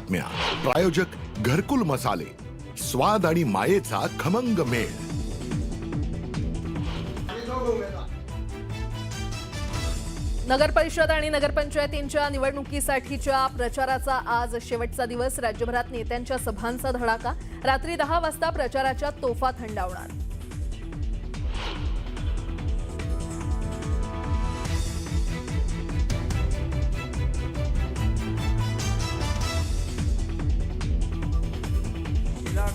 बातम्या. प्रायोजक घरकुल मसाले, स्वाद आणि मायेचा खमंग मेळ. नगर परिषद आणि नगरपंचायतींच्या निवडणुकीसाठीच्या प्रचाराचा आज शेवटचा दिवस. राज्यभरात नेत्यांच्या सभांचा धडाका. रात्री 10 वाजता प्रचाराच्या तोफा थंडावणार.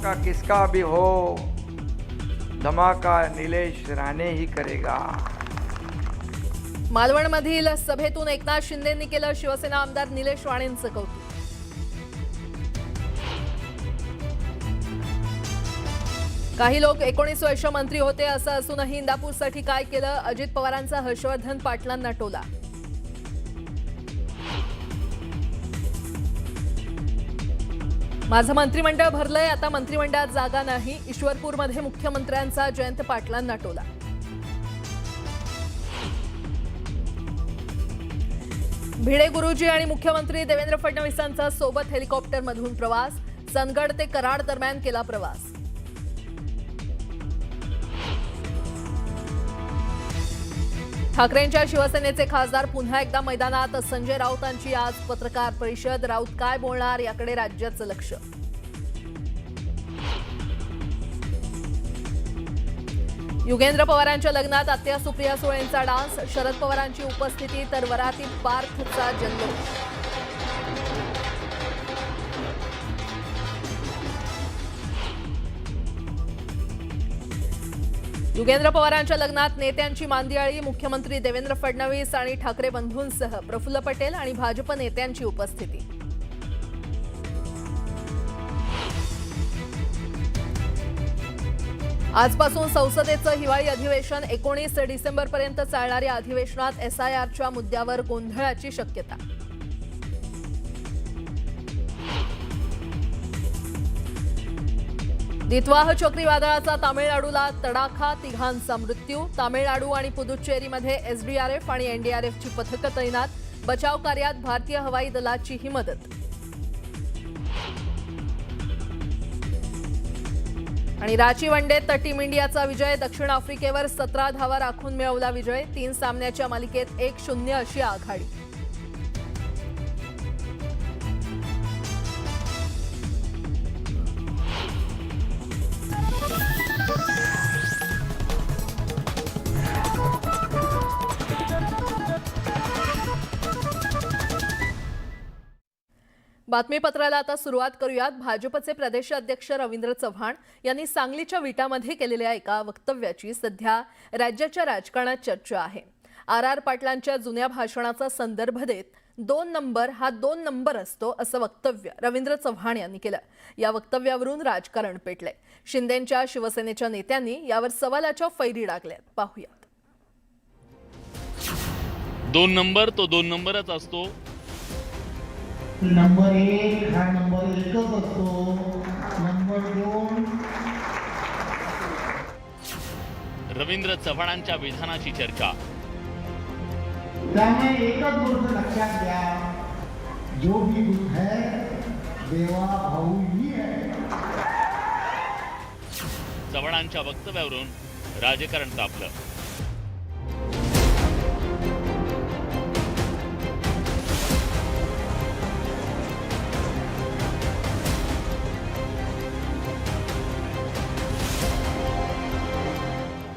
का किसका भी हो, धमाका नीलेश राणे ही करेगा. मालवणमधील सभेतून एकनाथ शिंदेंनी केलं शिवसेना आमदार निलेश राणेंचं कौतुक. काही लोक 19 वर्ष मंत्री होते असं असूनही इंदापूरसाठी काय केलं, अजित पवारांचा हर्षवर्धन पाटलांना टोला. माझं मंत्रिमंडळ भरलंय, आता मंत्रिमंडळात जागा नाही. ईश्वरपूरमध्ये मुख्यमंत्र्यांचा जयंत पाटलांना टोला. भिडे गुरुजी आणि मुख्यमंत्री देवेंद्र फडणवीसांचा सोबत हेलिकॉप्टरमधून प्रवास. चंदगड ते कराड दरम्यान केला प्रवास. ठाकरेंच्या शिवसेनेचे खासदार पुन्हा एकदा मैदानात. संजय राऊतांची आज पत्रकार परिषद. राऊत काय बोलणार याकडे राज्याचं लक्ष. युगेंद्र पवारांच्या लग्नात आत्या सुप्रिया सुळेंचा डान्स. शरद पवारांची उपस्थिती तर वरातीत पार्थचा जल्लोष. युगेंद्र पवारांच्या लग्नात नेत्यांची मांदियाळी. मुख्यमंत्री देवेंद्र फडणवीस आणि ठाकरे बंधूंसह प्रफुल्ल पटेल आणि भाजप नेत्यांची उपस्थिती. आजपासून संसदेचं हिवाळी अधिवेशन. 19 डिसेंबरपर्यंत चालणाऱ्या अधिवेशनात SIRच्या मुद्द्यावर गोंधळाची शक्यता. दित्वाह चक्रीवादळाचा तामिळनाडूला तडाखा. 3घांचा मृत्यू. तामिळनाडू आणि पुदुच्चेरीमध्ये SDRF आणि NDRFची पथकं तैनात. बचाव कार्यात भारतीय हवाई दलाचीही मदत. आणि रांची वनडेत टीम इंडियाचा विजय. दक्षिण आफ्रिकेवर 17 धावा राखून मिळवला विजय. 3 सामन्याच्या मालिकेत 1-0 अशी आघाडी. बातमीपत्राला आता सुरुवात करूयात. भाजपचे प्रदेशाध्यक्ष रवींद्र चव्हाण यांनी सांगलीच्या विटामध्ये केलेल्या एका वक्तव्याची सध्या राज्याच्या राजकारणात चर्चा आहे. RR पाटलांच्या जुन्या भाषणाचा संदर्भ देत 2 नंबर हा 2 नंबर असतो असं वक्तव्य रवींद्र चव्हाण यांनी केलं. या वक्तव्यावरून राजकारण पेटलंय. शिंदेंच्या शिवसेनेच्या नेत्यांनी यावर सवालाच्या फैरी डागल्यात. पाहूयात. 2 नंबर तो 2 नंबरच असतो. नंबर 1 हा नंबर 1च असतो. नंबर 2. रवींद्र चव्हाणांच्या विधानाची चर्चा. त्यामुळे एकच गोष्ट लक्षात घ्या, जो भी दुख है देवा भाऊ ही है. चव्हाणांच्या वक्तव्यावरून राजकारण तापलं.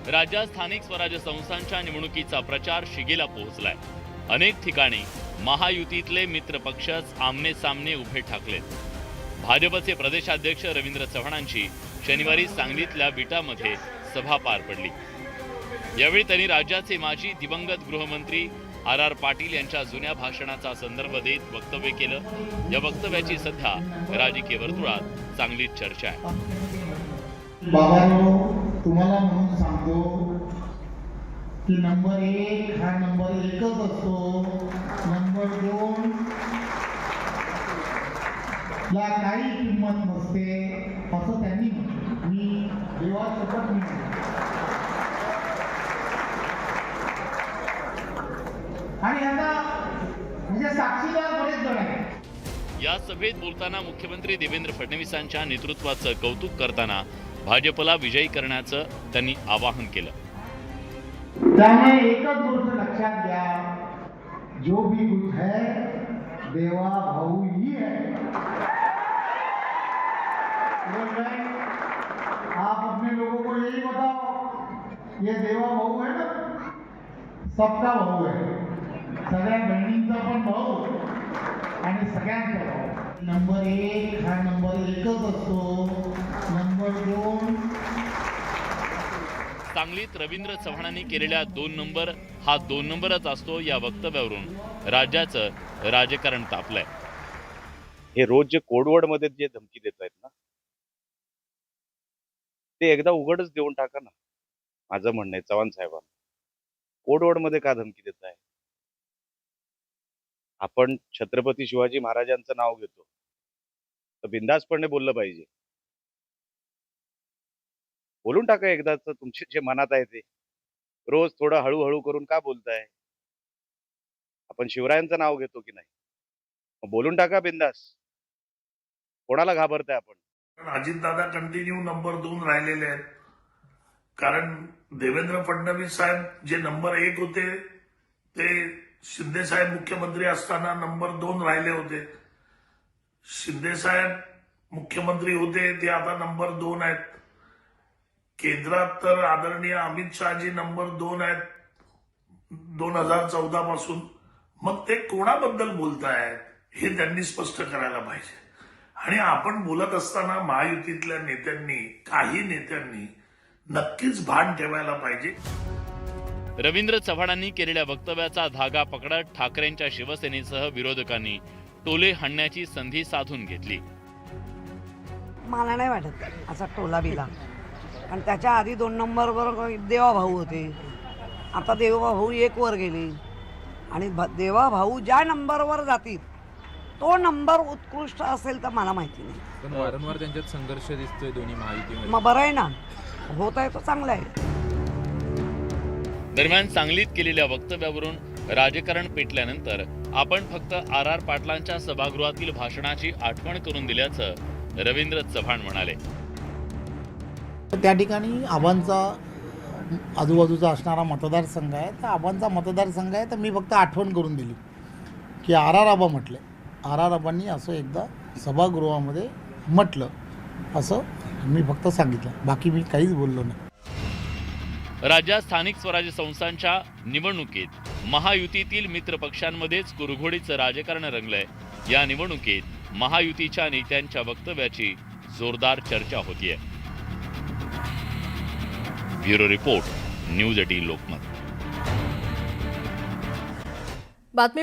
राज्यात स्थानिक स्वराज्य संस्थांच्या निवडणुकीचा प्रचार शिगेला पोहोचलाय. अनेक ठिकाणी महायुतीतले मित्र पक्षच आमने सामने उभे ठाकलेत. भाजपचे प्रदेशाध्यक्ष रवींद्र चव्हाणांची शनिवारी सांगलीतल्या विटामध्ये सभा पार पडली. यावेळी त्यांनी राज्याचे माजी दिवंगत गृहमंत्री RR पाटील यांच्या जुन्या भाषणाचा संदर्भ देत वक्तव्य केलं. या वक्तव्याची सध्या राजकीय वर्तुळात चांगलीच चर्चा आहे. बाबांनो, तुम्हाला म्हणून सांगतो की नंबर 1 हा नंबर 1च असतो. नंबर 2 ला काही किंमत नसते असं त्यांनी म्हटलं. मी देवासोबत मी आणि आता म्हणजे साक्षीदार बरेच जण आहेत. या सभेत बोलताना मुख्यमंत्री देवेंद्र फडणवीसांच्या नेतृत्वाचं कौतुक करताना भाजपला विजयी करण्याचं त्यांनी आवाहन केलं. त्यामुळे एकच गोष्ट लक्षात घ्या, जो भी कुछ है देवा भाऊ ही है. बोल रहे हैं, आप अपने लोगों को यही बताओ, ये देवा भाऊ है ना, सबका भाऊ आहे. सगळ्या बहिणींचा पण भाऊ आणि सगळ्यांचा भाऊ. नंबर 1 हा नंबर 1च असतो. नंबर 2 सांगलीत रवींद्र चव्हाणांनी केलेल्या 2 नंबर हा 2 नंबरच असतो या वक्तव्यावरून राज्याचं राजकारण तापलंय. हे रोज जे कोडवर्ड मध्ये जे धमकी देत आहेत ना, ते एकदा उघडच देऊन टाका ना. माझं म्हणणं आहे चव्हाण साहेबांना, कोडवर्ड मध्ये का धमकी देत आहे? आपण छत्रपती शिवाजी महाराजांचं नाव घेतो तर बिनधास्तपणे बोललं पाहिजे. बोलून टाका एकदाच तुमचे जे मनात आहे ते. रोज थोडं हळूहळू करून का बोलताय? आपण शिवरायांचं नाव घेतो की नाही? मग बोलून टाका बिनधास्त. कोणाला घाबरताय आपण? अजितदादा कंटिन्यू नंबर 2 राहिलेले आहेत. कारण देवेंद्र फडणवीस साहेब जे नंबर 1 होते ते शिंदे साहेब मुख्यमंत्री असताना नंबर 2 राहिले होते. शिंदे साहेब मुख्यमंत्री होते ते आता नंबर 2 आहेत. केंद्रात तर आदरणीय अमित शहाजी नंबर 2 आहेत 2014 पासून. मग ते कोणाबद्दल बोलतायत हे त्यांनी स्पष्ट करायला पाहिजे. आणि आपण बोलत असताना महायुतीतल्या नेत्यांनी, काही नेत्यांनी नक्कीच भान ठेवायला पाहिजे. रवींद्र चव्हाणांनी केलेल्या वक्तव्याचा धागा पकडत ठाकरेंच्या शिवसेनेसह विरोधकांनी टोले हाणण्याची संधी साधून घेतली. मला नाही वाटत असा टोला बिला, कारण त्याच्या आधी 2 नंबरवर देवाभाऊ होते. आता देवाभाऊ 1 वर गेले आणि देवाभाऊ ज्या नंबरवर जातील तो नंबर उत्कृष्ट असेल तर मला माहिती नाही. पण वारंवार त्यांच्यात संघर्ष दिसतोय दोन्ही महायुतीमध्ये. मग बरं आहे ना, होत आहे तो चांगला आहे. दरम्यान सांगलीत केलेल्या वक्तव्यावरून राजकारण पेटल्यानंतर आपण फक्त आर पाटलांच्या सभागृहातील भाषणाची आठवण करून दिल्याचं रवींद्र चव्हाण म्हणाले. त्या ठिकाणी आबांचा आजूबाजूचा असणारा मतदारसंघ आहे, तर आबांचा मतदारसंघ आहे, तर मी फक्त आठवण करून दिली की आबा म्हटले. आबांनी असं एकदा सभागृहामध्ये म्हटलं, असं मी फक्त सांगितलं. बाकी मी काहीच बोललो नाही. राज्यात स्थानिक स्वराज्य संस्थांच्या निवडणुकीत महायुतीतील मित्रपक्षांमध्येच कुरघोडीचं राजकारण रंगलंय. या निवडणुकीत महायुतीच्या नेत्यांच्या वक्तव्याची जोरदार चर्चा होतीये. Bureau report, news 18 Lokmat. बातमी